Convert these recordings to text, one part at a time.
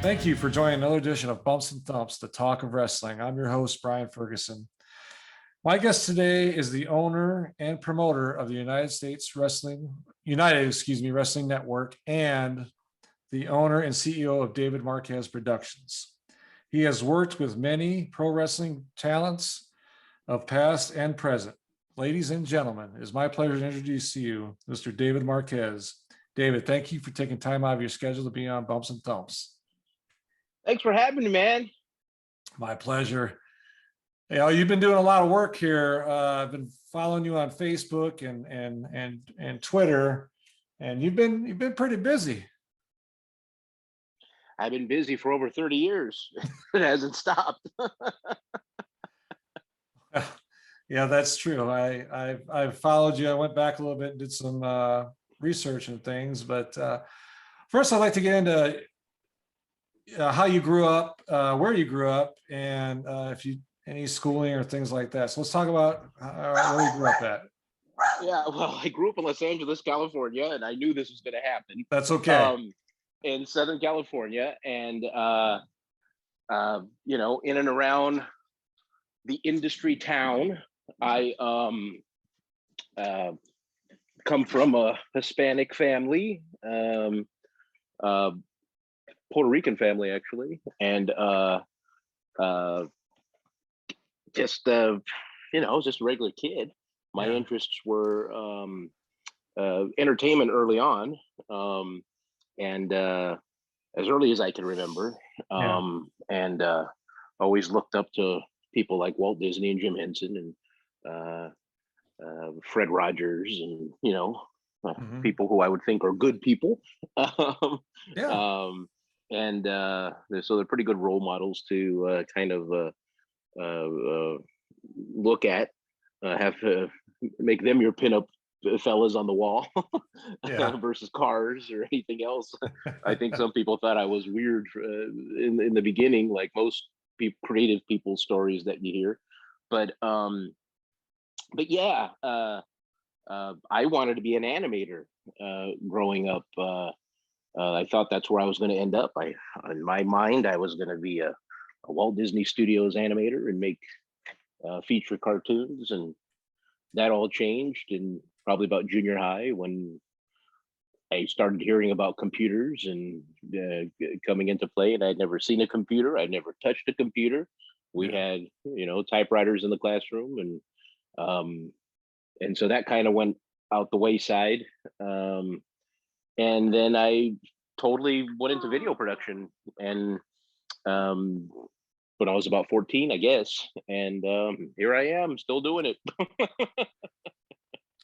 Thank you for joining another edition of Bumps and Thumps, the talk of wrestling. I'm your host, Brian Ferguson. My guest today is the owner and promoter of the United Wrestling Network, and the owner and CEO of David Marquez Productions. He has worked with many pro wrestling talents of past and present. Ladies and gentlemen, it is my pleasure to introduce to you Mr. David Marquez. David, thank you for taking time out of your schedule to be on Bumps and Thumps. Thanks for having me, man. My pleasure. You've been doing a lot of work here. I've been following you on Facebook and Twitter, and you've been pretty busy. I've been busy for over 30 years. It hasn't stopped. Yeah, that's true. I've followed you. I went back a little bit and did some research and things, but first I'd like to get into how you grew up, where you grew up, and if you any schooling or things like that. So let's talk about where you grew up at. Yeah, well, I grew up in Los Angeles, California, and I knew this was going to happen. That's okay. In Southern California, and in and around the industry town. I come from a Hispanic family. Puerto Rican family, actually, and just I was just a regular kid. My interests were entertainment early on, and as early as I can remember, and always looked up to people like Walt Disney and Jim Henson and Fred Rogers, and people who I would think are good people. And so they're pretty good role models to kind of look at, have to make them your pinup fellas on the wall versus cars or anything else. I think some people thought I was weird in the beginning, like most creative people's stories that you hear. But yeah, I wanted to be an animator growing up. I thought that's where I was going to end up. In my mind, I was going to be a Walt Disney Studios animator and make feature cartoons, and that all changed in probably about junior high when I started hearing about computers and coming into play. And I'd never seen a computer. I'd never touched a computer. We had, typewriters in the classroom, and so that kind of went out the wayside. And then I totally went into video production, and when I was about 14, I guess, and here I am, still doing it.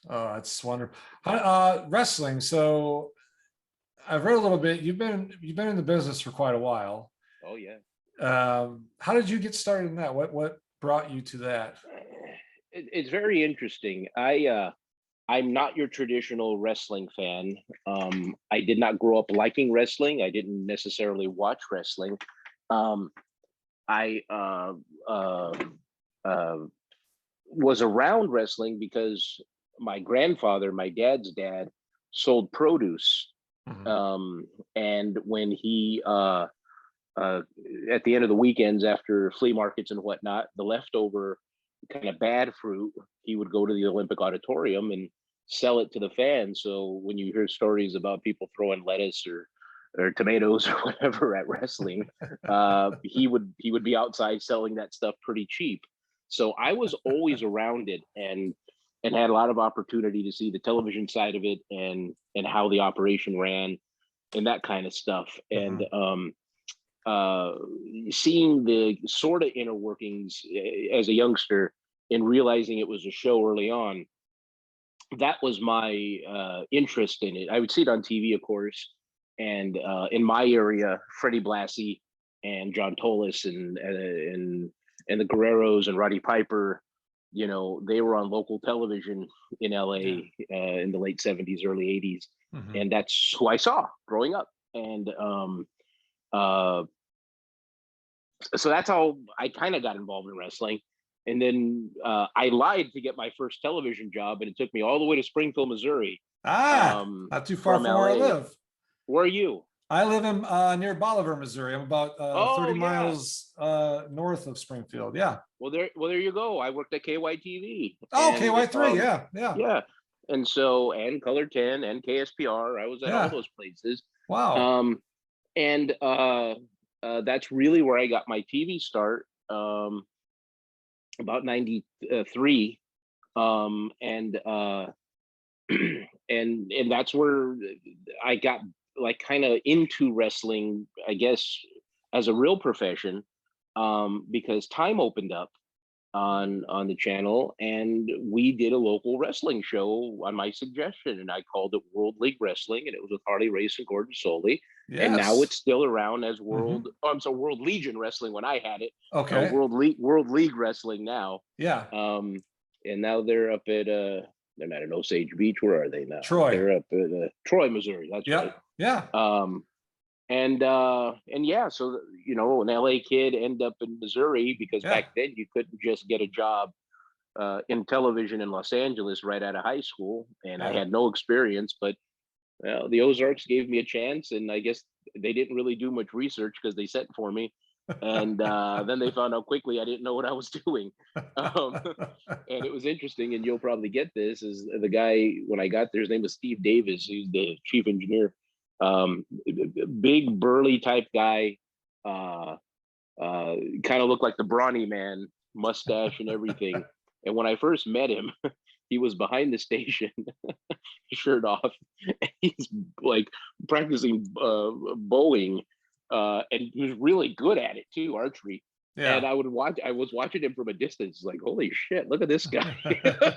Oh, that's wonderful. Wrestling. So I've read a little bit. You've been in the business for quite a while. Oh yeah. How did you get started in that? What brought you to that? It's very interesting. I'm not your traditional wrestling fan. I did not grow up liking wrestling. I didn't necessarily watch wrestling. I was around wrestling because my grandfather, my dad's dad, sold produce. And when he, at the end of the weekends after flea markets and whatnot, the leftover kind of bad fruit, he would go to the Olympic Auditorium and sell it to the fans. So when you hear stories about people throwing lettuce or tomatoes or whatever at wrestling, he would be outside selling that stuff pretty cheap. So I was always around it and had a lot of opportunity to see the television side of it and how the operation ran and that kind of stuff. And seeing the sort of inner workings as a youngster and realizing it was a show early on, that was my interest in it. I would see it on TV, of course, and in my area, Freddie Blassie and John Tolis and the Guerreros and Roddy Piper, they were on local television in LA in the late 70s, early 80s, and that's who I saw growing up. And so that's how I kind of got involved in wrestling. And then I lied to get my first television job, and it took me all the way to Springfield, Missouri. Not too far from where I live. Where are you? I live in near Bolivar, Missouri. I'm about 30 Oh yeah. miles north of Springfield. Yeah. Well, there you go. I worked at KYTV, Oh, and KY3. Yeah. Yeah. yeah, and so and Color 10 and KSPR. I was at all Yeah. those places, Wow. um, and that's really where I got my TV start. About 93, and and that's where I got like kind of into wrestling, I guess, as a real profession, because time opened up on the channel, and we did a local wrestling show on my suggestion, and I called it World League Wrestling, and it was with Harley Race and Gordon Soley. And now Yes. it's still around as Hmm. World Legion Wrestling when I had it. Okay. World League Wrestling now. Yeah. um and now they're up at they're not in Osage Beach. Where are they now? Troy. They're up at Troy, Missouri. That's right. Yep. Yeah. And yeah, so an LA kid end up in Missouri, because Yeah. back then you couldn't just get a job in television in Los Angeles right out of high school, and I Yeah. had no experience. But the Ozarks gave me a chance, and I guess they didn't really do much research because they sent for me, and then they found out quickly I didn't know what I was doing. um, and it was interesting, and you'll probably get this, is the guy when I got there, his name was Steve Davis. He's the chief engineer. Big burly type guy, uh, kind of looked like the brawny man, mustache and everything. And when I first met him, he was behind the station, shirt off. And he's like practicing bowling, and he was really good at it too, archery. And Yeah. I was watching him from a distance, like, holy shit, look at this guy.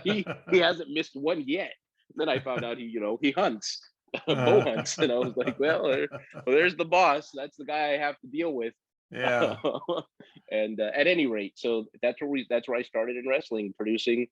He hasn't missed one yet. Then I found out he hunts, bow hunts, and I was like, well, there's the boss. That's the guy I have to deal with. Yeah. And at any rate, so that's where I started in wrestling, producing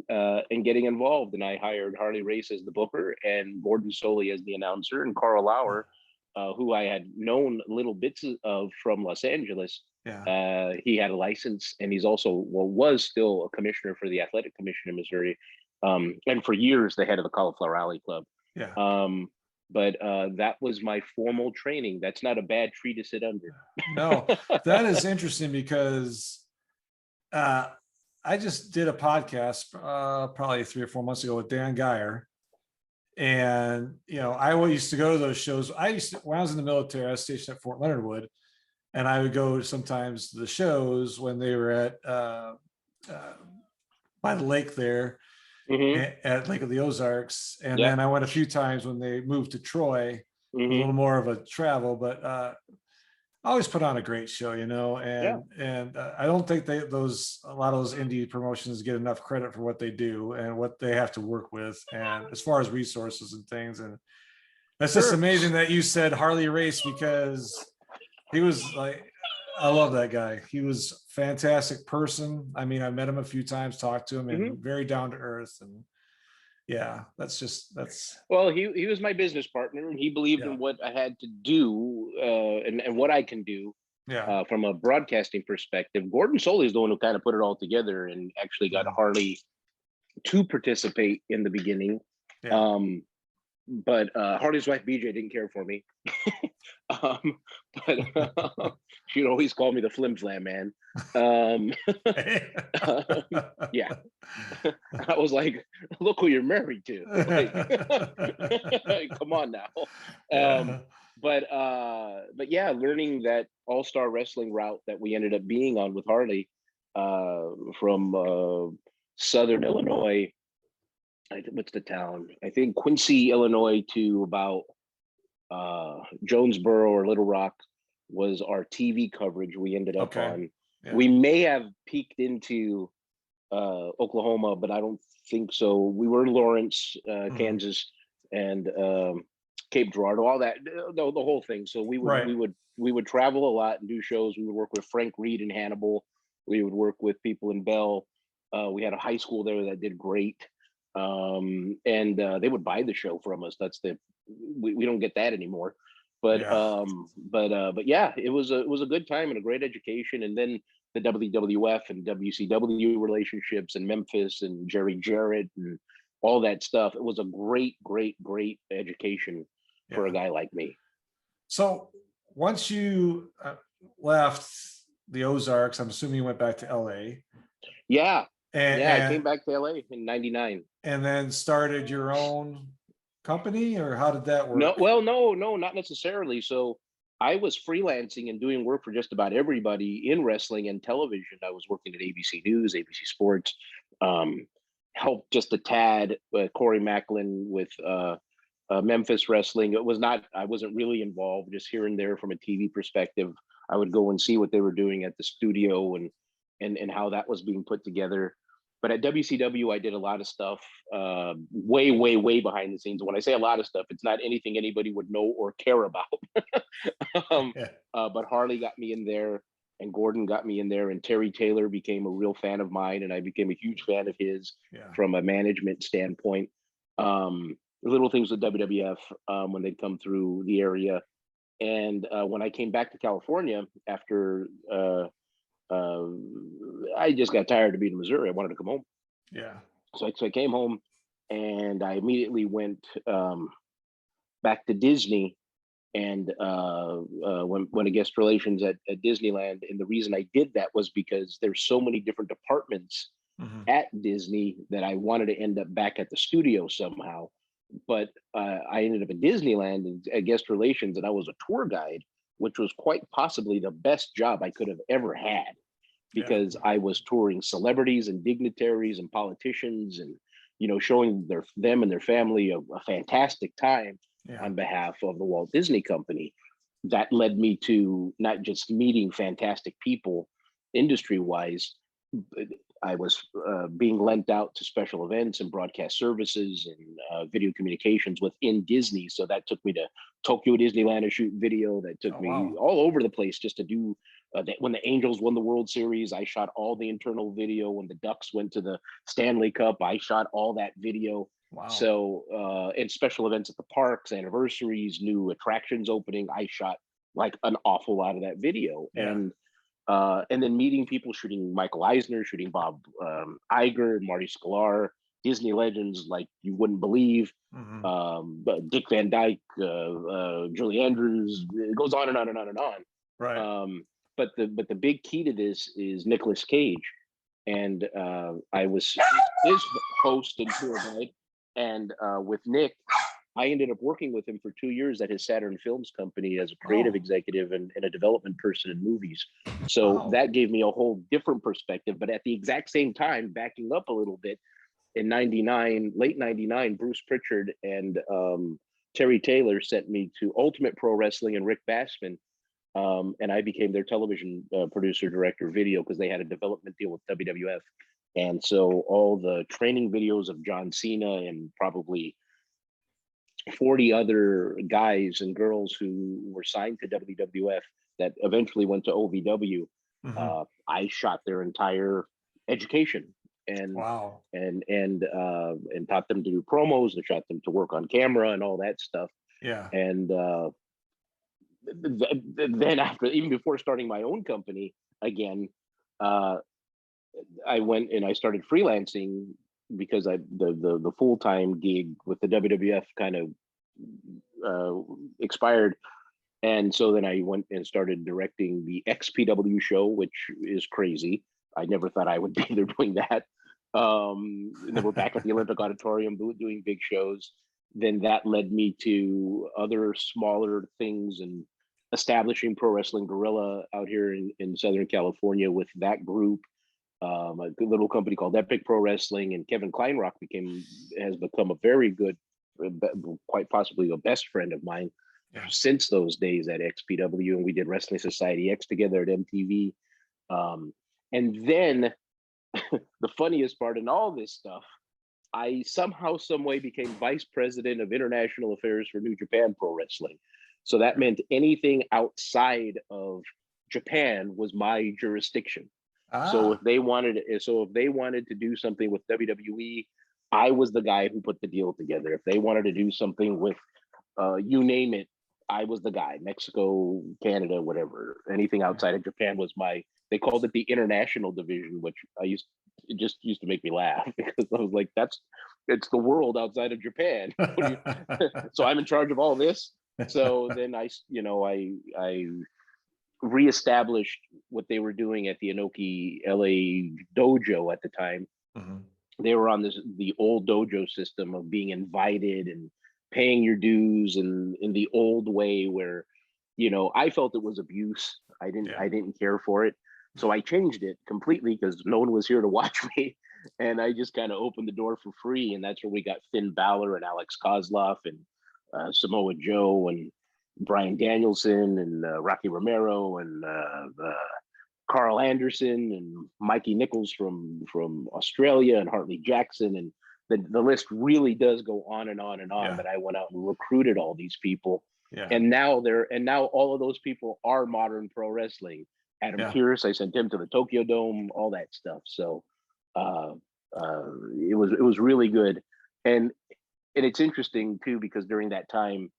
and getting involved. And I hired Harley Race as the booker, and Gordon Soley as the announcer, and Carl Lauer, who I had known little bits of from Los Angeles. Yeah. He had a license, and he's also, was still a commissioner for the athletic commission in Missouri, and for years the head of the Cauliflower Alley Club. Yeah. But that was my formal training. That's not a bad tree to sit under. No, that is interesting because I just did a podcast probably 3 or 4 months ago with Dan Geyer. And, I always used to go to those shows. When I was in the military, I was stationed at Fort Leonard Wood, and I would go sometimes to the shows when they were at by the lake there, Mm-hmm. at Lake of the Ozarks. And Yep. then I went a few times when they moved to Troy, a Mm-hmm. little more of a travel, but I always put on a great show, Yeah. and I don't think a lot of those indie promotions get enough credit for what they do and what they have to work with, and as far as resources and things. And that's just Sure. amazing that you said Harley Race, because he was like, I love that guy. He was a fantastic person. I mean, I met him a few times, talked to him, Mm-hmm. and very down to earth. And yeah, that's Well, he was my business partner, and he believed yeah, in what I had to do, and what I can do yeah, from a broadcasting perspective. Gordon Soley is the one who kind of put it all together and actually got Harley to participate in the beginning. yeah. But Harley's wife BJ didn't care for me. But she'd always call me the Flim Flam Man. Yeah. I was like, look who you're married to. Like, come on now. Yeah. But yeah, learning that all-star wrestling route that we ended up being on with Harley, from Southern Illinois. What's the town? I think Quincy, Illinois, to about Jonesboro or Little Rock was our TV coverage we ended up Okay. on. Yeah. We may have peeked into Oklahoma, but I don't think so. We were in Lawrence, Kansas, and Cape Girardeau, all that, the whole thing. So we would Right. we would travel a lot and do shows. We would work with Frank Reed in Hannibal. We would work with people in Bell. We had a high school there that did great, and they would buy the show from us. We don't get that anymore. But Yeah. but yeah, it was a good time and a great education. And then the WWF and WCW relationships and Memphis and Jerry Jarrett and all that stuff. It was a great education for a guy like me. So once you left the Ozarks, I'm assuming you went back to LA Yeah, and, yeah. I came and, back to LA in '99. and then started your own company, or how did that No, work? well, no, not necessarily. So I was freelancing and doing work for just about everybody in wrestling and television. I was working at ABC News, ABC Sports, um, helped just a tad Corey Macklin with Memphis Wrestling. It was not, I wasn't really involved, just here and there from a TV perspective. I would go and see what they were doing at the studio and how that was being put together. But at WCW, I did a lot of stuff, way, way, way behind the scenes. When I say a lot of stuff, it's not anything anybody would know or care about. um, Yeah. but Harley got me in there, and Gordon got me in there, and Terry Taylor became a real fan of mine, and I became a huge fan of his Yeah. from a management standpoint. Little things with WWF when they'd come through the area. And when I came back to California after I just got tired of being in Missouri. I wanted to come home. Yeah. So I came home and I immediately went back to Disney and went to guest relations at Disneyland. And the reason I did that was because there's so many different departments Mhm. at Disney that I wanted to end up back at the studio somehow. But I ended up at Disneyland and at guest relations, and I was a tour guide, which was quite possibly the best job I could have ever had Yeah. because I was touring celebrities and dignitaries and politicians and showing them and their family a fantastic time Yeah. on behalf of the Walt Disney Company. That led me to not just meeting fantastic people industry wise, I was being lent out to special events and broadcast services and video communications within Disney. So that took me to Tokyo Disneyland to shoot video. That took Oh, me wow. all over the place just to do when the Angels won the World Series. I shot all the internal video. When the Ducks went to the Stanley Cup, I shot all that video. Wow. So and special events at the parks, anniversaries, new attractions opening, I shot like an awful lot of that video. Yeah. And then meeting people, shooting Michael Eisner, shooting Bob Iger, Marty Sklar, Disney legends like you wouldn't believe. Mhm. Dick Van Dyke, Julie Andrews. It goes on and on and on and on. Right. But the big key to this is Nicolas Cage, and I was his host and tour guide, and with Nick, I ended up working with him for 2 years at his Saturn Films company as a creative Oh, executive and a development person in movies. So wow. that gave me a whole different perspective. But at the exact same time, backing up a little bit, in '99, late '99, Bruce Pritchard and Terry Taylor sent me to Ultimate Pro Wrestling and Rick Bassman. And I became their television producer, director, video, because they had a development deal with WWF. And so all the training videos of John Cena and probably 40 other guys and girls who were signed to WWF that eventually went to OVW. Mhm. I shot their entire education and Wow. and taught them to do promos and shot them to work on camera and all that stuff. Yeah. And then after, even before starting my own company again, uh, I went and I started freelancing because the full time gig with the WWF kind of expired, and so then I went and started directing the XPW show, which is crazy. I never thought I would be there doing that. And then we're back at the Olympic Auditorium doing big shows. Then that led me to other smaller things and establishing Pro Wrestling Guerrilla out here in Southern California with that group, a good little company called Epic Pro Wrestling, and Kevin Kleinrock has become a very good, quite possibly a best friend of mine Yeah. since those days at XPW, and we did Wrestling Society X together at MTV. And then the funniest part in all this stuff, I somehow, some way became vice president of international affairs for New Japan Pro Wrestling. So that meant anything outside of Japan was my jurisdiction. So Ah. if they wanted to do something with WWE, I was the guy who put the deal together. If they wanted to do something with you name it, I was the guy. Mexico, Canada, whatever. Anything Yeah. outside of Japan was my. They called it the international division, which it just used to make me laugh because I was like, it's the world outside of Japan. So I'm in charge of all this. So then I reestablished what they were doing at the Inoki LA dojo at the time. Mhm. They were on the old dojo system of being invited and paying your dues, and in the old way where, I felt it was abuse. Yeah. I didn't care for it. So I changed it completely because no one was here to watch me. And I just kind of opened the door for free. And that's where we got Finn Balor and Alex Kozlov and Samoa Joe and Brian Danielson and Rocky Romero and Carl Anderson and Mikey Nichols from Australia and Hartley Jackson, and the list really does go on and on and on. Yeah. That I went out and recruited all these people, Yeah. and now all of those people are modern pro wrestling. Adam Yeah. Pearce, I sent him to the Tokyo Dome, all that stuff. So uh, it was really good, and it's interesting too because during that time.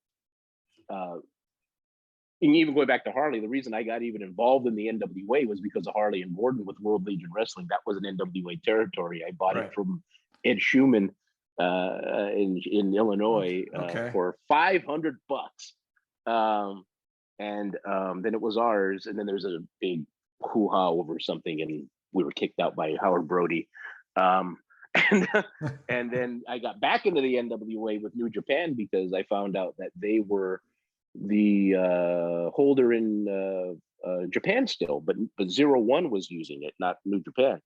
And even going back to Harley, the reason I got even involved in the NWA was because of Harley and Gordon with World Legion Wrestling. That was an NWA territory. I bought Right. it from Ed Schumann in Illinois Okay. for $500. And then it was ours. And then there's a big hoo-ha over something, and we were kicked out by Howard Brody. And and then I got back into the NWA with New Japan because I found out that they were the holder in Japan still, but 01 was using it, not New Japan.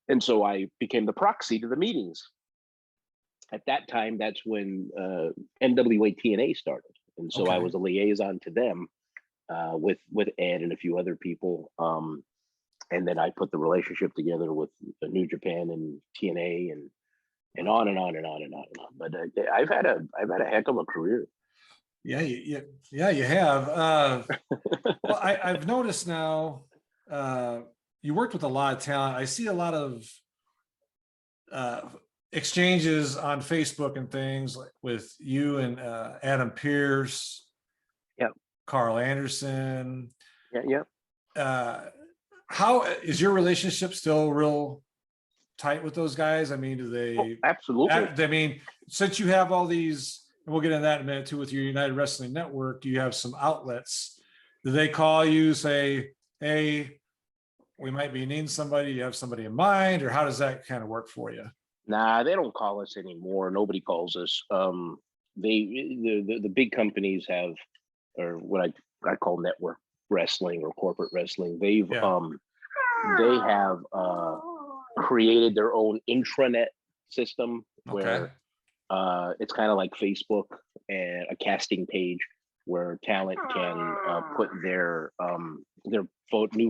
And so I became the proxy to the meetings. At that time, that's when NWA TNA started, and so I Okay. was a liaison to them with Ed and a few other people. And then I put the relationship together with New Japan and TNA and on and on and on and on and on. But I've had a heck of a career. Yeah, you have. Well, I've noticed now you worked with a lot of talent. I see a lot of exchanges on Facebook and things like with you and Adam Pearce, Yep. Carl Anderson. Yeah. How is your relationship still real tight with those guys? I mean, do Oh, they? absolutely. I mean, since you have all these, and we'll get into that in a minute too, with your United Wrestling Network, you have some outlets. Do they call you, say, hey, we might be needing somebody, you have somebody in mind, or how does that kind of work for you? Nah, they don't call us anymore. Nobody calls us. The big companies have, or what I call network wrestling or corporate wrestling. They have created their own intranet system where it's kind of like Facebook and a casting page where talent can put their new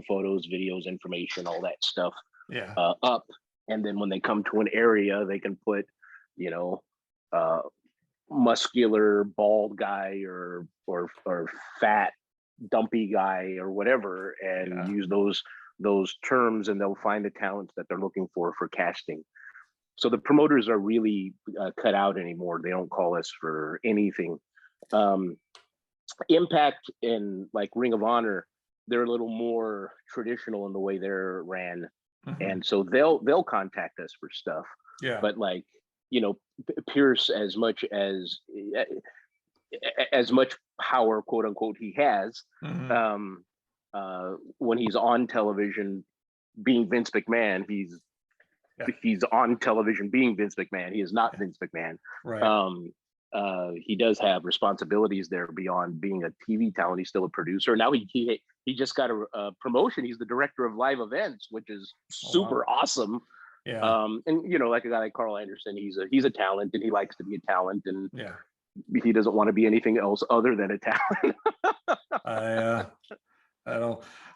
photos, videos, information, all that stuff up. And then when they come to an area, they can put, muscular bald guy or fat dumpy guy or whatever, and use those terms, and they'll find the talents that they're looking for casting. So the promoters are really cut out anymore. They don't call us for anything. Impact and like Ring of Honor, they're a little more traditional in the way they're ran. And so they'll contact us for stuff. Yeah. But like, Pierce, as much power, quote unquote, he has, when he's on television being Vince McMahon, he's on television being Vince McMahon. He is not Vince McMahon. Right. He does have responsibilities there beyond being a TV talent. He's still a producer. Now he just got a promotion. He's the director of live events, which is super awesome. Yeah. And like a guy like Carl Anderson, he's a talent, and he likes to be a talent, and he doesn't want to be anything else other than a talent.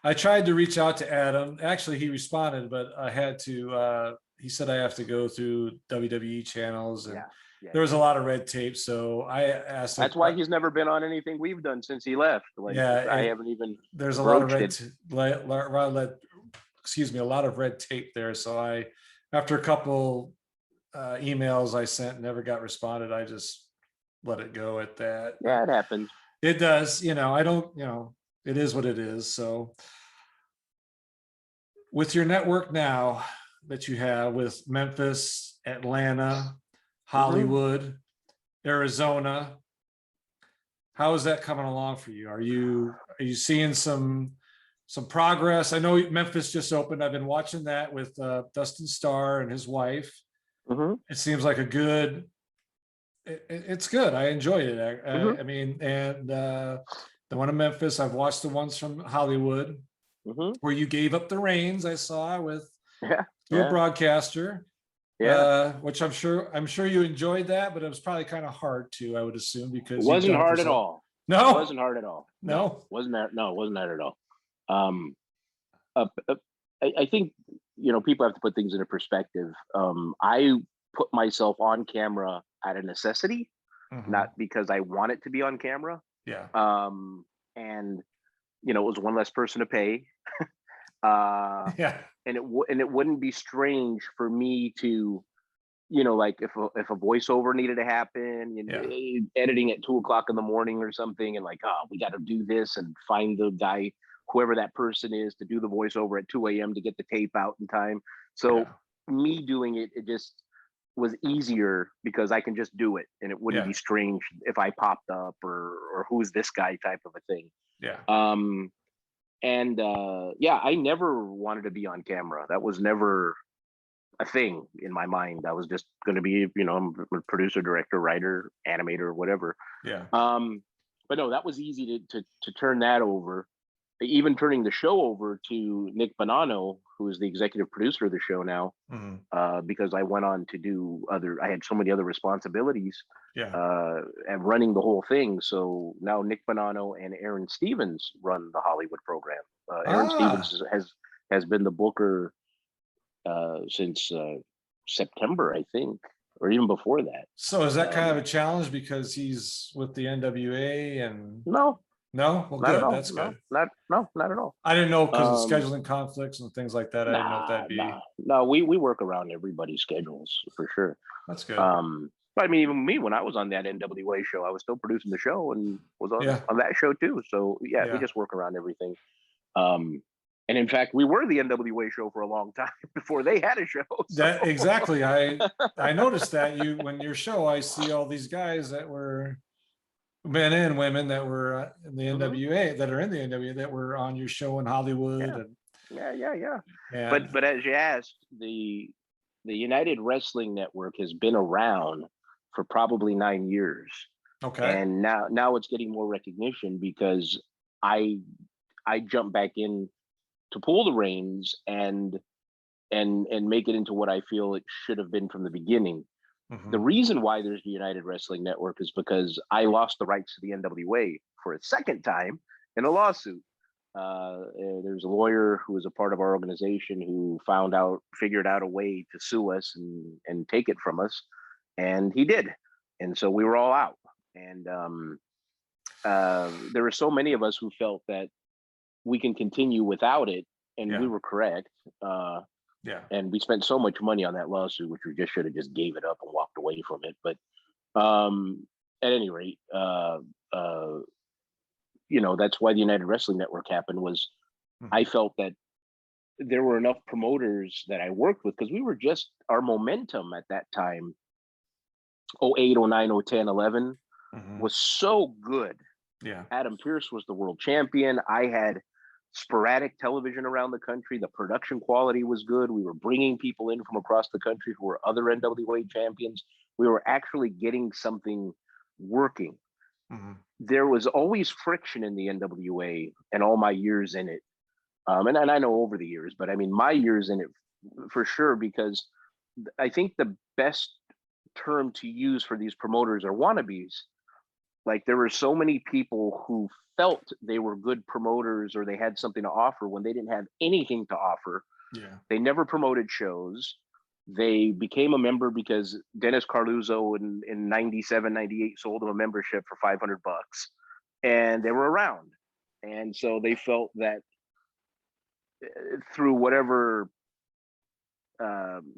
I tried to reach out to Adam. Actually, he responded, but I had to. He said I have to go through WWE channels, and there was a lot of red tape. So I asked. That's why he's never been on anything we've done since he left. I haven't even. There's a lot of a lot of red tape there. So after a couple emails I sent, never got responded. I just let it go at that. Yeah, it happens. It does. I don't. It is what it is. So with your network now that you have with Memphis, Atlanta, Hollywood, Arizona, how is that coming along for you? Are you seeing some progress? I know Memphis just opened. I've been watching that with Dustin Starr and his wife. Mm-hmm. It seems like a good. It's good. I enjoyed it. Mm-hmm. I mean, and the one in Memphis. I've watched the ones from Hollywood Mm-hmm. where you gave up the reins. I saw with Yeah. to a Yeah. broadcaster. Yeah. Which I'm sure you enjoyed that, but it was probably kind of hard too, I would assume, It because you've wasn't done it for hard at so. all. It No, wasn't hard at all. No, no. wasn't that? No, it wasn't that at all. Um, uh, uh, I think people have to put things into perspective. I put myself on camera out of necessity, Mhm. not because I want it to be on camera. Yeah, And it was one less person to pay. Uh, yeah, and it wouldn't be strange for me to like if a voiceover needed to happen, yeah, editing at 2 o'clock in the morning or something, and like, oh, we got to do this and find the guy, whoever that person is, to do the voiceover at 2 a.m. to get the tape out in time. yeah, So me doing it, it just was easier because I can just do it, and it wouldn't yeah, be strange if I popped up or who's this guy type of a thing. yeah, Um, and yeah, I never wanted to be on camera. That was never a thing in my mind. I was just going to be, I'm a producer, director, writer, animator, whatever. yeah. Um, but no, that was easy to turn that over. Even turning the show over to Nick Bonanno, who is the executive producer of the show now, Mhm. because I went on to do I had so many other responsibilities Yeah. and running the whole thing. So now Nick Bonanno and Aaron Stevens run the Hollywood program. Aaron Ah, Stevens has been the booker since September, I think, or even before that. so is that kind of Um, a challenge because he's with the NWA and no, no? Well, not at good. all. That's No, good. not at all. I didn't know because of Um, scheduling conflicts and things like that. I didn't know if nah, that'd nah, be. no. We work around everybody's schedules for sure. That's good. But I mean, even me, when I was on that NWA show, I was still producing the show and was Yeah, on that show too. So yeah, we yeah. just work around everything. Um, and in fact, we were the NWA show for a long time before they had a show. So That exactly. I noticed that when your show, I see all these guys that were men and women that were in the mhm. NWA that are in the NWA that were on your show in Hollywood Yeah, yeah. and But as you asked, the United Wrestling Network has been around for probably 9 years, okay. and now it's getting more recognition because I I jumped back in to pull the reins and make it into what I feel it should have been from the beginning. The Mhm. reason why there's the United Wrestling Network is because I lost the rights to the NWA for a second time in a lawsuit. There's a lawyer who was a part of our organization who figured out a way to sue us and take it from us, and he did, and so we were all out. And there were so many of us who felt that we can continue without it, and we Yeah, were correct. Uh, yeah, and we spent so much money on that lawsuit, which we just should have just gave it up and walked away from it. But um, at any rate, uh, that's why the United Wrestling Network happened. Was I mhm. felt that there were enough promoters that I worked with, because we were just our momentum at that time, 08, 09, 010, 11 Mhm. was so good. Yeah, Adam Pearce was the world champion. I had sporadic television around the country. The production quality was good. We were bringing people in from across the country who were other NWA champions. We were actually getting something working. Mhm. There was always friction in the NWA and all my years in it. And I know over the years, but I mean, my years in it for sure, because I think the best term to use for these promoters are wannabes. Like, there were so many people who felt they were good promoters or they had something to offer when they didn't have anything to offer. yeah, They never promoted shows. They became a member because Dennis Carluzzo in 97, 98 sold them a membership for $500, and they were around. And so they felt that through whatever um,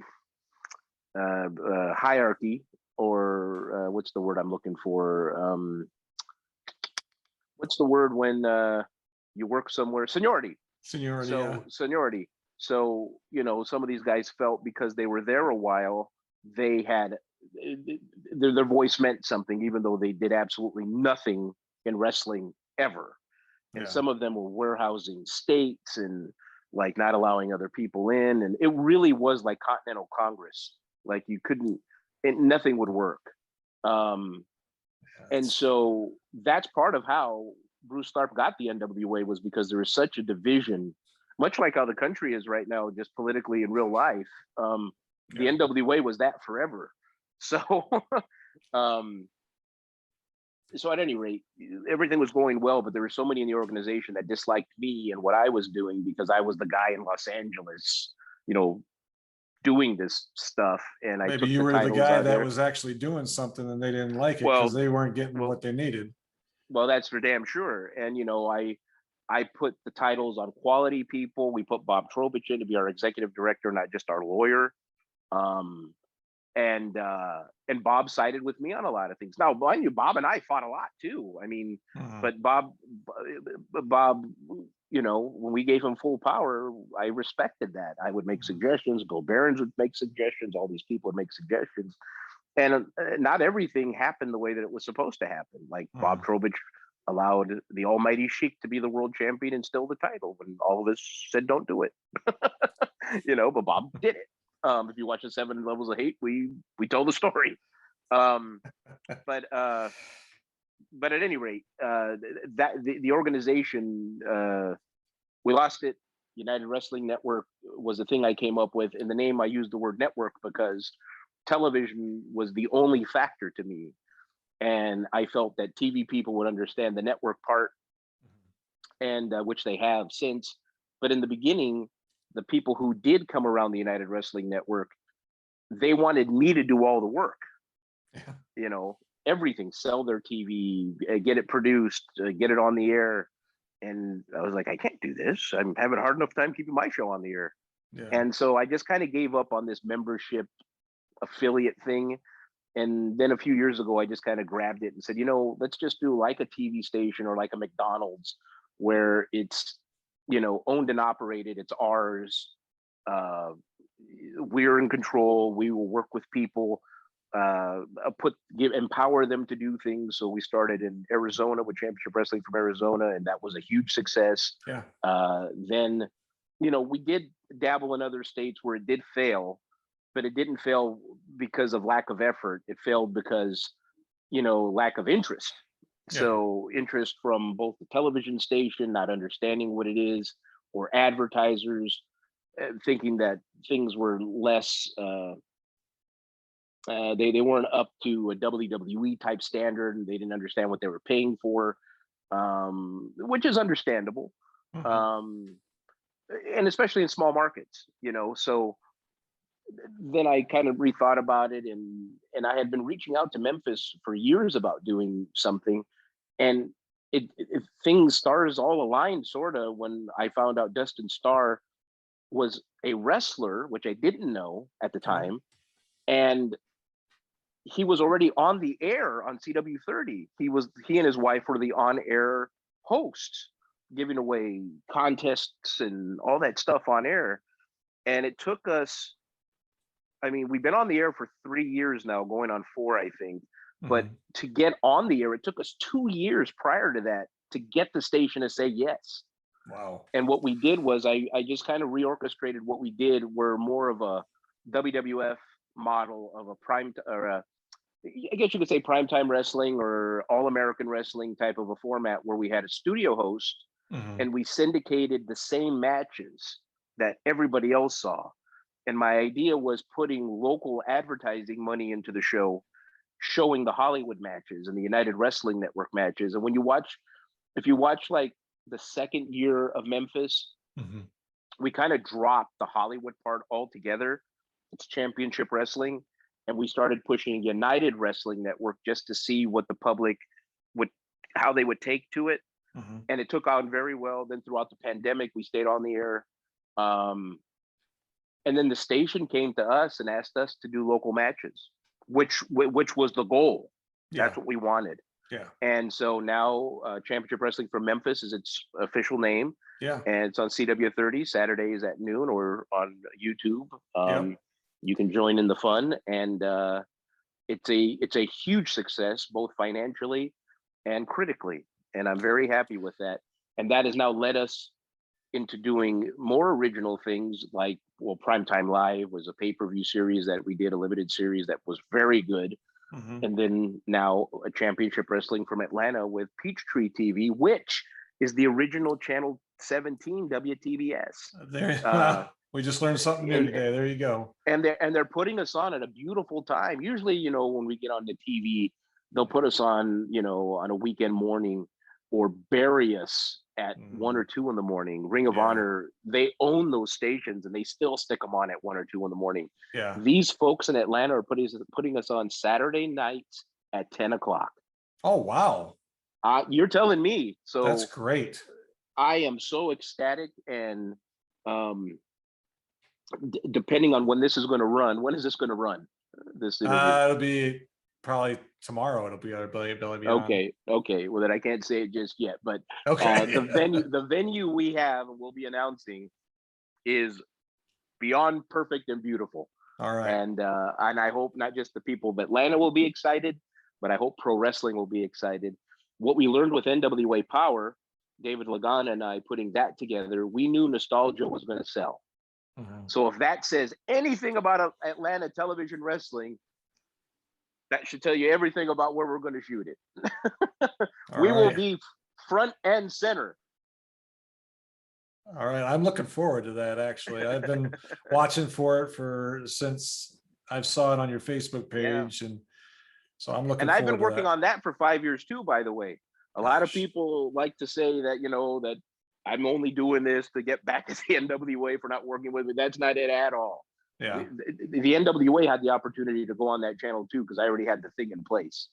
hierarchy, or what's the word I'm looking for? What's the word when you work somewhere? Seniority. seniority. Yeah, So seniority. So some of these guys felt because they were there a while, they had their voice meant something, even though they did absolutely nothing in wrestling ever. And Yeah. some of them were warehousing states and like not allowing other people in. And it really was like Continental Congress. Like you couldn't, nothing would work. And so that's part of how Bruce Tharp got the NWA, was because there was such a division, much like how the country is right now, just politically in real life. The NWA was that forever. So, so at any rate, everything was going well, but there were so many in the organization that disliked me and what I was doing, because I was the guy in Los Angeles, you know, doing this stuff. And I Maybe took you the were the titles guy out that there. was actually doing something and they didn't like it Well, because they weren't getting what they needed. well, that's for damn sure. And you know, I put the titles on quality people. We put Bob Trobich in to be our executive director, not just our lawyer. Um, and Bob sided with me on a lot of things. Now, mind you, Bob and I fought a lot too. I mean, but Bob, you know, when we gave him full power, I respected that. I would make suggestions. Bill Behrens would make suggestions. All these people would make suggestions, and not everything happened the way that it was supposed to happen. Like Bob Trobich allowed the Almighty Sheik to be the world champion and still the title when all of us said don't do it. You know, but Bob did it. If you watch the 7 Levels of Hate, we told the story. But at any rate, that the organization, we lost it. United Wrestling Network was the thing I came up with. In the name, I used the word network because television was the only factor to me. And I felt that TV people would understand the network part, and which they have since. But in the beginning, the people who did come around the United Wrestling Network, they wanted me to do all the work. You know, everything, sell their TV, get it produced, get it on the air. And I was like, I can't do this. I'm having a hard enough time keeping my show on the air. And so I just kind of gave up on this membership affiliate thing. And then a few years ago, I just kind of grabbed it and said, you know, let's just do like a TV station or like a McDonald's, where it's, you know, owned and operated. It's ours. We're in control. We will work with people, empower them to do things. So we started in Arizona with Championship Wrestling from Arizona, and that was a huge success. Then, you know, we did dabble in other states where it did fail, but it didn't fail because of lack of effort. It failed because, you know, lack of interest. So interest from both the television station not understanding what it is, or advertisers thinking that things were less, they weren't up to a WWE type standard, and they didn't understand what they were paying for, which is understandable. And especially in small markets, you know. So then I kind of rethought about it, and I had been reaching out to Memphis for years about doing something, and things, stars all aligned sort of, when I found out Dustin Starr was a wrestler, which I didn't know at the time, and he was already on the air on CW30. He and his wife were the on-air hosts, giving away contests and all that stuff on air. And it took us, I mean, we've been on the air for 3 years now, going on 4, I think. But to get on the air, it took us 2 years prior to that to get the station to say yes. Wow. And what we did was I just kind of reorchestrated what we did. We're more of a WWF model of a I guess you could say primetime wrestling or all-American wrestling type of a format, where we had a studio host and we syndicated the same matches that everybody else saw. And my idea was putting local advertising money into the show, showing the Hollywood matches and the United Wrestling Network matches. And when if you watch like the second year of Memphis, we kind of dropped the Hollywood part altogether. It's Championship Wrestling. And we started pushing United Wrestling Network just to see what the public how they would take to it. And it took on very well. Then throughout the pandemic, we stayed on the air. And then the station came to us and asked us to do local matches, which was the goal. That's what we wanted. And so now Championship Wrestling from Memphis is its official name. And it's on CW30 Saturdays at noon, or on YouTube. You can join in the fun, and it's a huge success, both financially and critically. and I'm very happy with that. And that has now led us into doing more original things like, well, Primetime Live was a pay-per-view series that we did, a limited series that was very good. And then now a Championship Wrestling from Atlanta with Peachtree TV, which is the original Channel 17 WTBS. There, we just learned something new today. There you go. And they're putting us on at a beautiful time. Usually, you know, when we get on the TV, they'll put us on, you know, on a weekend morning or bury us at 1 or 2 in the morning. Ring of Honor, they own those stations and they still stick them on at 1 or 2 in the morning. Yeah. These folks in Atlanta are putting us on Saturday nights at 10 o'clock. Oh, wow. You're telling me. So that's great. I am so ecstatic. And depending on when this is going to run, when is this going to run? This it'll be probably tomorrow. It'll be our ability. Okay. Well, then I can't say it just yet, but okay. the venue we have and we'll be announcing is beyond perfect and beautiful. All right. And I hope not just the people of Atlanta will be excited, but I hope pro wrestling will be excited. What we learned with NWA Power, David Lagana and I putting that together, we knew nostalgia was going to sell. So if that says anything about Atlanta television wrestling, that should tell you everything about where we're going to shoot it. We will be front and center. All right. I'm looking forward to that. Actually, I've been watching for it since I saw it on your Facebook page. And so I'm looking forward to that. And I've been working on that for 5 years too, by the way. A lot of people like to say that, you know, that I'm only doing this to get back at the NWA for not working with me. That's not it at all. Yeah. The NWA had the opportunity to go on that channel too, because I already had the thing in place.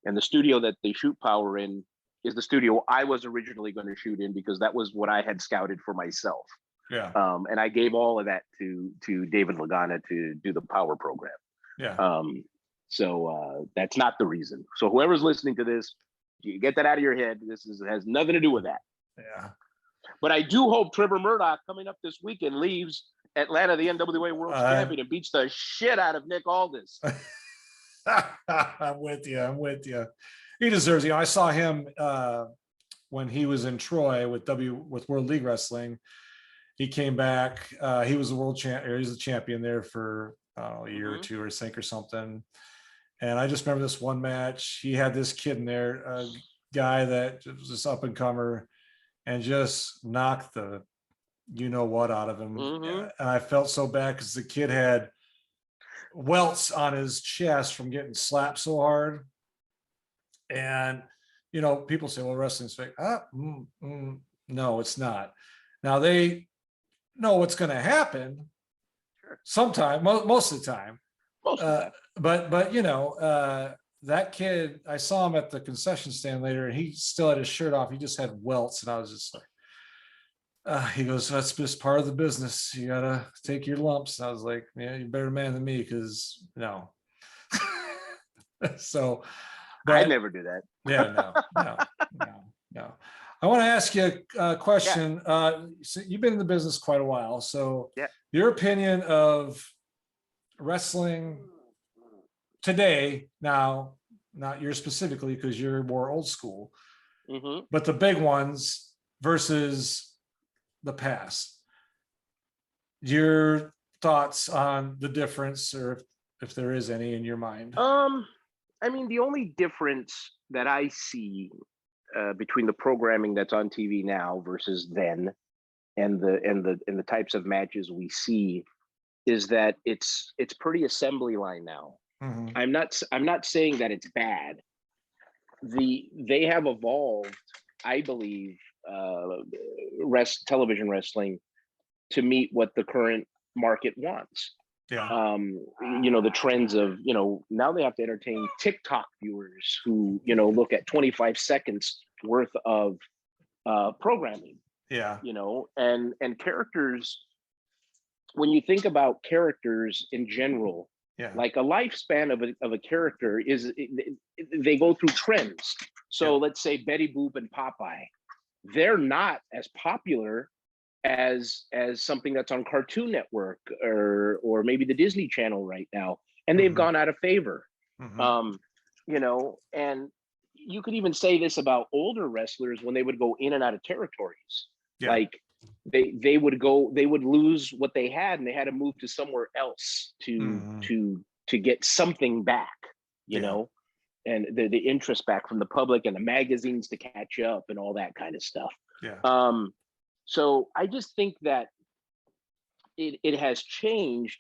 And the studio that they shoot Power in is the studio I was originally going to shoot in, because that was what I had scouted for myself. Yeah. And I gave all of that to David Lagana to do the Power program. Yeah. So that's not the reason. So whoever's listening to this, you get that out of your head. Has nothing to do with that. Yeah. But I do hope Trevor Murdoch coming up this weekend leaves Atlanta, the NWA World Champion, and beats the shit out of Nick Aldis. I'm with you. He deserves it. I saw him when he was in Troy with World League Wrestling. He came back. He was a world champion. He was a champion there for a year or two, or think, or something. And I just remember this one match. He had this kid in there, a guy that was this up and comer, and just knocked the you know what out of him. And I felt so bad because the kid had welts on his chest from getting slapped so hard. And you know, people say, well, wrestling's fake. No, it's not. Now they know what's going to happen sometime, most of the time. But you know, that kid, I saw him at the concession stand later, and he still had his shirt off. He just had welts, and I was just like, he goes, that's just part of the business. You gotta take your lumps. And I was like, yeah, you're a better man than me, because no. So, but I never do that. Yeah, no. I want to ask you a question. So you've been in the business quite a while. So your opinion of wrestling today, now, not yours specifically, because you're more old school, but the big ones versus the past. Your thoughts on the difference, or if there is any in your mind? I mean, the only difference that I see between the programming that's on TV now versus then, and the types of matches we see, is that it's pretty assembly line now. I'm not saying that it's bad. They have evolved, I believe, television wrestling to meet what the current market wants. You know, the trends of, you know, now they have to entertain TikTok viewers who, you know, look at 25 seconds worth of programming. You know, and characters, when you think about characters in general, like a lifespan of a character is, they go through trends. So let's say Betty Boop and Popeye, they're not as popular as something that's on Cartoon Network or maybe the Disney Channel right now, and they've gone out of favor. You know, and you could even say this about older wrestlers when they would go in and out of territories. Yeah. Like they would lose what they had and they had to move to somewhere else to get something back, you know, and the interest back from the public and the magazines to catch up and all that kind of stuff. Yeah. So I just think that it has changed,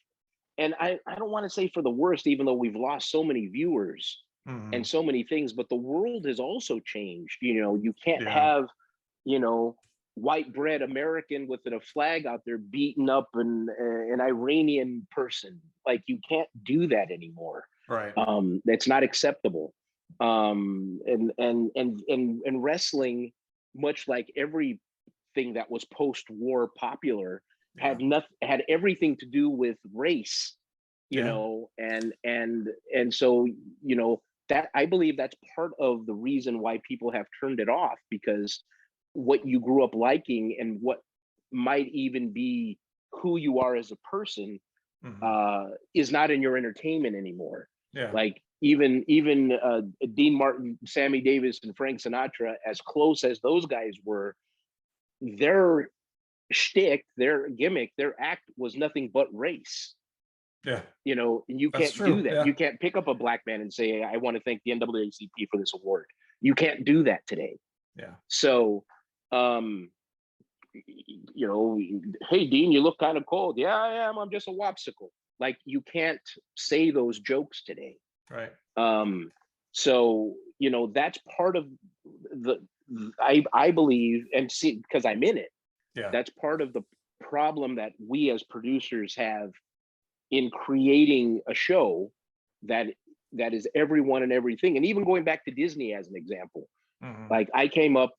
and I don't want to say for the worst, even though we've lost so many viewers and so many things, but the world has also changed. You know, you can't have, you know, white bread American with a flag out there beating up an Iranian person. Like, you can't do that anymore. Right. That's not acceptable. And wrestling, much like everything that was post-war popular, had everything to do with race, you know, and so, you know, that I believe that's part of the reason why people have turned it off, because what you grew up liking and what might even be who you are as a person is not in your entertainment anymore. Yeah. Like even Dean Martin, Sammy Davis, and Frank Sinatra, as close as those guys were, their shtick, their gimmick, their act was nothing but race. Yeah. You know, and you That's can't true. do that. Yeah. You can't pick up a black man and say, I want to thank the NAACP for this award. You can't do that today. Yeah. So, you know, hey, Dean, you look kind of cold. Yeah, I am. I'm just a wopsicle. Like, you can't say those jokes today. Right. So, you know, that's part of I believe, and see, because I'm in it, that's part of the problem that we as producers have in creating a show that is everyone and everything. And even going back to Disney as an example, like, I came up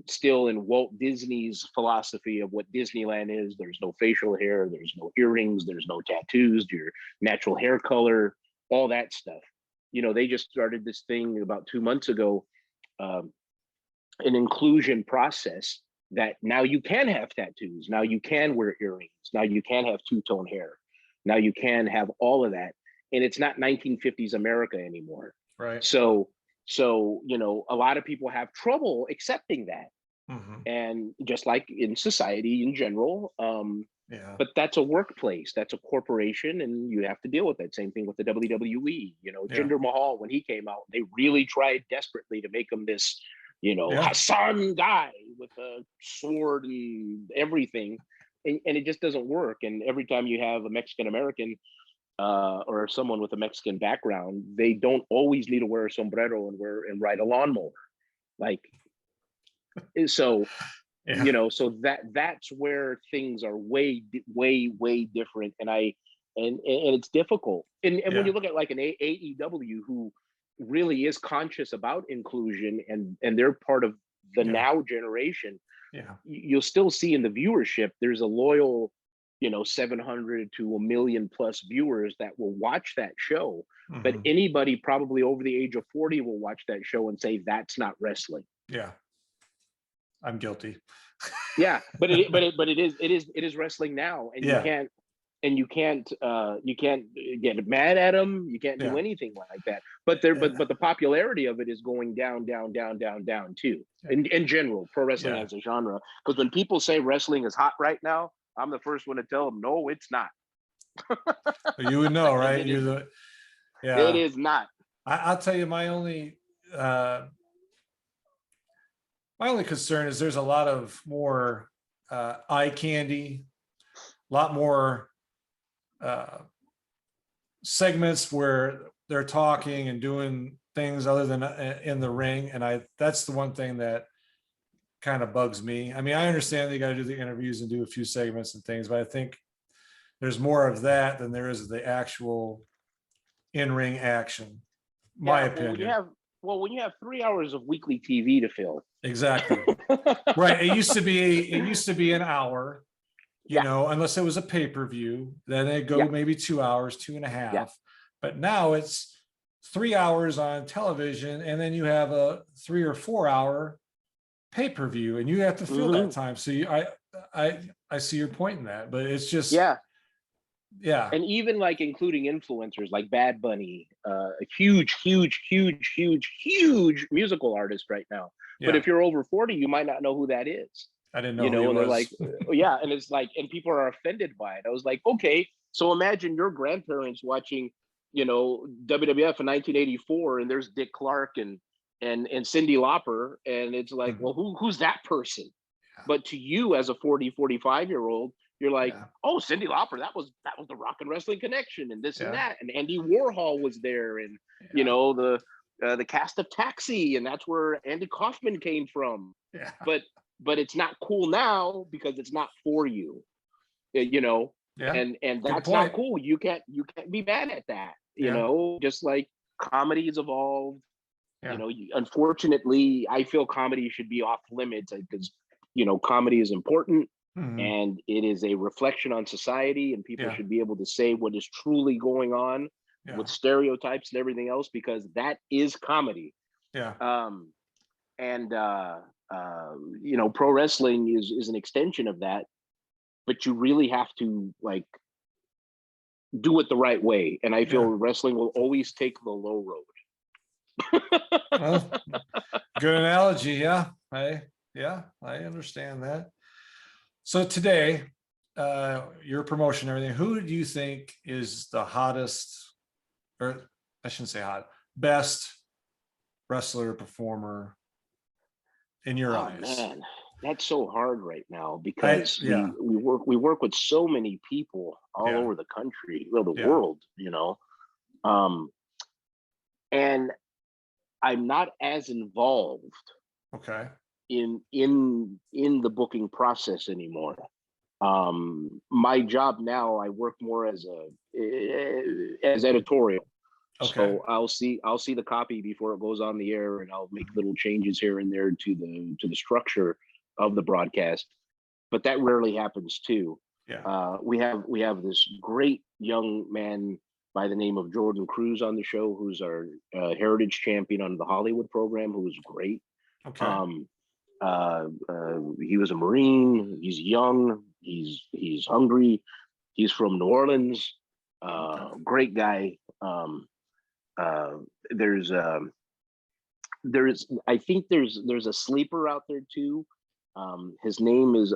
still in Walt Disney's philosophy of what Disneyland is. There's no facial hair, there's no earrings, there's no tattoos, your natural hair color, all that stuff. You know, they just started this thing about 2 months ago, an inclusion process, that now you can have tattoos, now you can wear earrings, now you can have two-tone hair, now you can have all of that, and it's not 1950s America anymore. Right. So, you know, a lot of people have trouble accepting that. And just like in society in general, but that's a workplace, that's a corporation, and you have to deal with that. Same thing with the WWE. You know, Jinder Mahal, when he came out, they really tried desperately to make him this, you know, Hassan guy with a sword and everything, and it just doesn't work. And every time you have a Mexican American or someone with a Mexican background, they don't always need to wear a sombrero and ride a lawnmower. Like, so, you know, so that's where things are way different. And it's difficult. And when you look at like an AEW, who really is conscious about inclusion, and they're part of the now generation, you'll still see in the viewership, there's a loyal, you know, 700 to 1 million plus viewers that will watch that show. But anybody probably over the age of 40 will watch that show and say, that's not wrestling. Yeah. I'm guilty. Yeah, but it is wrestling now, and you can't get mad at them. You can't do anything like that. But but the popularity of it is going down too. In general, pro wrestling as a genre. Because when people say wrestling is hot right now, I'm the first one to tell them, no, it's not. You would know, right? It is not. I'll tell you, my only concern is there's a lot of more eye candy, a lot more segments where they're talking and doing things other than in the ring. And that's the one thing that kind of bugs me. I mean, I understand they got to do the interviews and do a few segments and things, but I think there's more of that than there is the actual in-ring action, my opinion. When you have 3 hours of weekly TV to fill. Exactly. Right. It used to be an hour, you know, unless it was a pay-per-view, then it'd go maybe 2 hours, 2.5. Yeah. But now it's 3 hours on television, and then you have a 3 or 4 hour pay-per-view, and you have to fill that time. So I see your point in that, but it's just and even like including influencers like Bad Bunny, a huge musical artist right now. But Yeah. if you're over 40, you might not know who that is. I didn't know You who he know, and they're was. like, oh, yeah, and it's like, and people are offended by it. I was like, okay, so imagine your grandparents watching, WWF in 1984, and there's Dick Clark and Cyndi Lauper, and it's like, Mhm. well, who's that person? Yeah. But to you as a 40, 45-year-old, you're like, Yeah. oh, Cyndi Lauper, that was the Rock and Wrestling Connection, and this and Yeah. that, and Andy Warhol was there, and Yeah. the cast of Taxi, and that's where Andy Kaufman came from. Yeah. But it's not cool now because it's not for you, you know, Yeah. and Good that's not point. cool. You can't be mad at that, Yeah. just like comedy's evolved. Yeah. Unfortunately, I feel comedy should be off limits because comedy is important Mhm. and it is a reflection on society, and people Yeah. should be able to say what is truly going on Yeah. with stereotypes and everything else, because that is comedy. Yeah. um and Pro wrestling is an extension of that, but you really have to like do it the right way, and I feel Yeah. wrestling will always take the low road. Well, good analogy. Yeah. I understand that. So today, your promotion, everything, who do you think is the hottest, or I shouldn't say hot, best wrestler performer in your Oh eyes? man, that's so hard right now because Yeah. we work with so many people all Yeah. over the country, well, the Yeah. world, um and I'm not as involved Okay. in the booking process anymore. My job now, I work more as editorial. Okay. So I'll see the copy before it goes on the air, and I'll make little changes here and there to the structure of the broadcast. But that rarely happens too. Yeah. We have this great young man by the name of Jordan Cruz on the show, who's our heritage champion on the Hollywood program, who was great. Okay. Um, he was a Marine. He's young. He's hungry. He's from New Orleans. Okay. Great guy. Uh, there's I think there's a sleeper out there too. His name is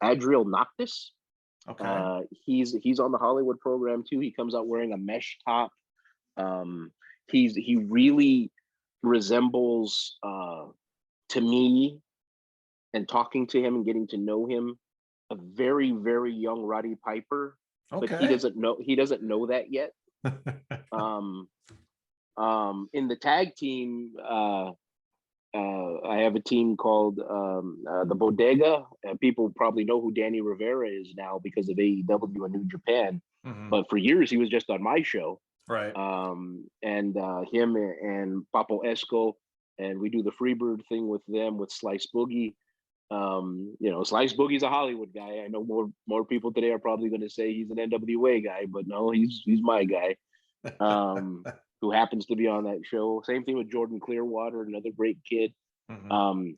Adriel Noctis. Okay. He's on the Hollywood program too. He comes out wearing a mesh top. Um, he really resembles to me, and talking to him and getting to know him, a very, very young Roddy Piper, but he Okay. doesn't know that yet. Um, in the tag team, I have a team called the Bodega. People probably know who Danny Rivera is now because of AEW and New Japan, Mhm. but for years he was just on my show. Right. And him and Papo Esco, and we do the Freebird thing with them with Slice Boogie. Slice Boogie's a Hollywood guy. I know more people today are probably going to say he's an NWA guy, but no, he's my guy. Who happens to be on that show. Same thing with Jordan Clearwater, another great kid. Mhm.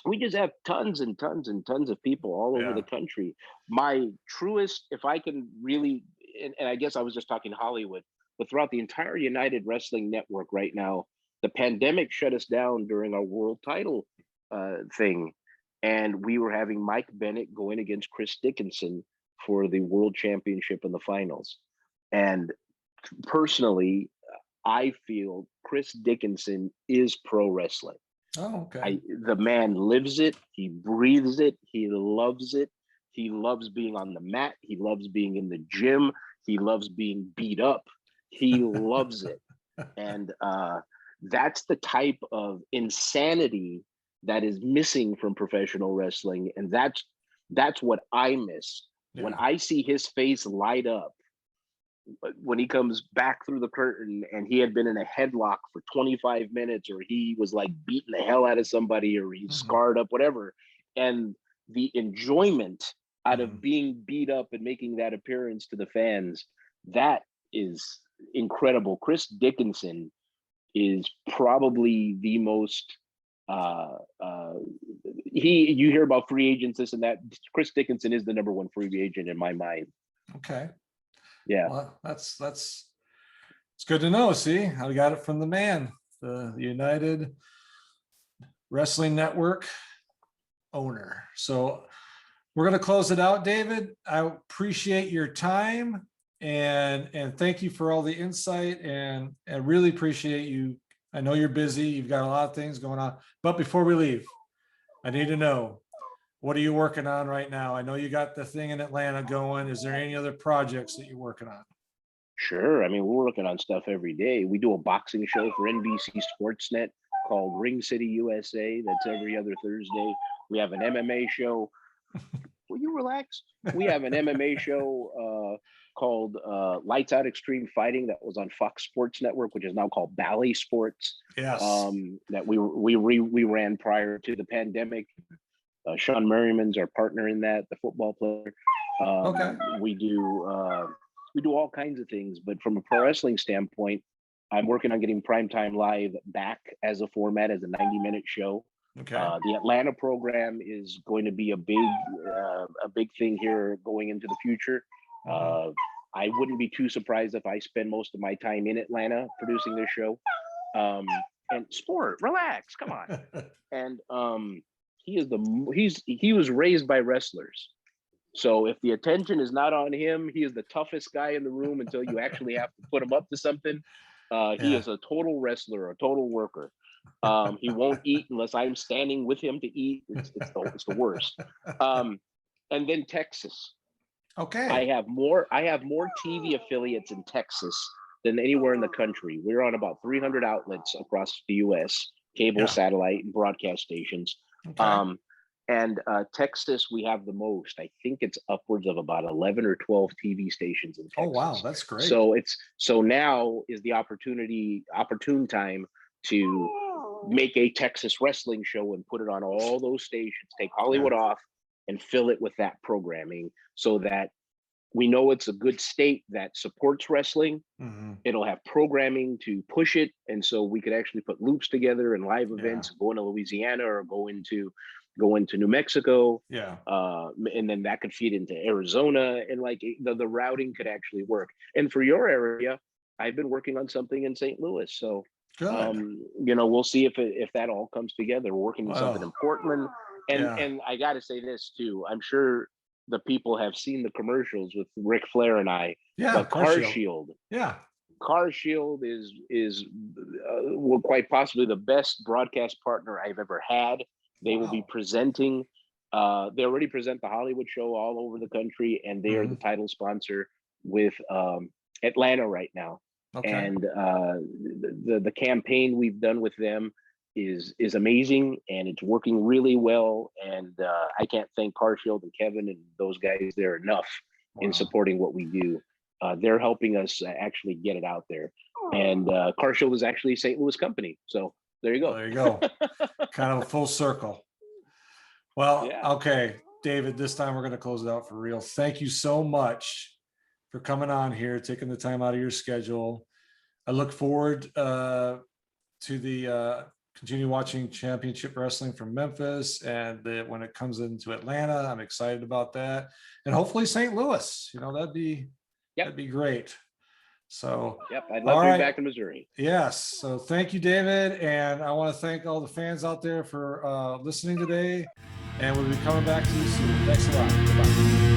We just have tons and tons and tons of people all over the Yeah. country. My truest, if I can really, and I guess I was just talking Hollywood, but throughout the entire United Wrestling Network right now, the pandemic shut us down during our world title thing. And we were having Mike Bennett going against Chris Dickinson for the world championship in the finals. And personally, I feel Chris Dickinson is pro wrestling. Oh, okay. The man lives it, he breathes it, he loves it. He loves being on the mat, he loves being in the gym, he loves being beat up, he loves it. And that's the type of insanity that is missing from professional wrestling, and that's what I miss. When Yeah. I see his face light up when he comes back through the curtain and he had been in a headlock for 25 minutes, or he was like beating the hell out of somebody, or he's Mhm. scarred up, whatever. And the enjoyment out of Mhm. being beat up and making that appearance to the fans, that is incredible. Chris Dickinson is probably the most uh uh you hear about free agents, this and that. Chris Dickinson is the number one free agent in my mind. Okay. Yeah. Well, that's It's good to know. See, I got it from the man, the United Wrestling Network owner. So we're going to close it out, David. I appreciate your time and thank you for all the insight and really appreciate you. I know you're busy. You've got a lot of things going on, but before we leave, I need to know, what are you working on right now? I know you got the thing in Atlanta going. Is there any other projects that you're working on? Sure. I mean, we're working on stuff every day. We do a boxing show for NBC Sportsnet called Ring City USA. That's every other Thursday. We have an MMA show. Will you relax? We have an MMA show called Lights Out Extreme Fighting that was on Fox Sports Network, which is now called Bally Sports. Yes. That we ran prior to the pandemic. Sean Merriman's our partner in that, the football player. Okay. We do all kinds of things, but from a pro wrestling standpoint, I'm working on getting Primetime Live back as a format, as a 90-minute show. Okay. The Atlanta program is going to be a big thing here going into the future. I wouldn't be too surprised if I spend most of my time in Atlanta producing this show. And sport, relax, come on. And he was raised by wrestlers. So if the attention is not on him, he is the toughest guy in the room until you actually have to put him up to something. He is a total wrestler, a total worker. He won't eat unless I'm standing with him to eat. It's the worst. And then Texas. Okay. I have more TV affiliates in Texas than anywhere in the country. We're on about 300 outlets across the US, cable, satellite, and broadcast stations. Okay. And Texas, we have the most. I think it's upwards of about 11 or 12 TV stations in Texas. Oh, wow. That's great. So now is the opportune time to make a Texas wrestling show and put it on all those stations, take Hollywood off and fill it with that programming so that we know it's a good state that supports wrestling. It'll have programming to push it. And so we could actually put loops together and live events, go into Louisiana or go into New Mexico. And then that could feed into Arizona, and like the routing could actually work. And for your area, I've been working on something in St. Louis. So we'll see if that all comes together. We're working on something in Portland. And I got to say this too. I'm sure the people have seen the commercials with Ric Flair and I. But Car Shield. Car Shield is quite possibly the best broadcast partner I've ever had. They will be presenting. They already present the Hollywood show all over the country, and they are the title sponsor with Atlanta right now. And the campaign we've done with them is amazing, and it's working really well. And I can't thank Car Shield and Kevin and those guys there enough in supporting what we do. They're helping us actually get it out there. And Car Shield is actually a St. Louis company. So there you go. There you go. Kind of a full circle. Well, okay, David, this time we're going to close it out for real. Thank you so much for coming on here, taking the time out of your schedule. I look forward to the continue watching Championship Wrestling from Memphis, and when it comes into Atlanta, I'm excited about that, and hopefully St. Louis. That'd be great. So I'd love to be back in Missouri. Yes. So thank you, David, and I want to thank all the fans out there for listening today, and we'll be coming back to you soon. Thanks a lot. Goodbye.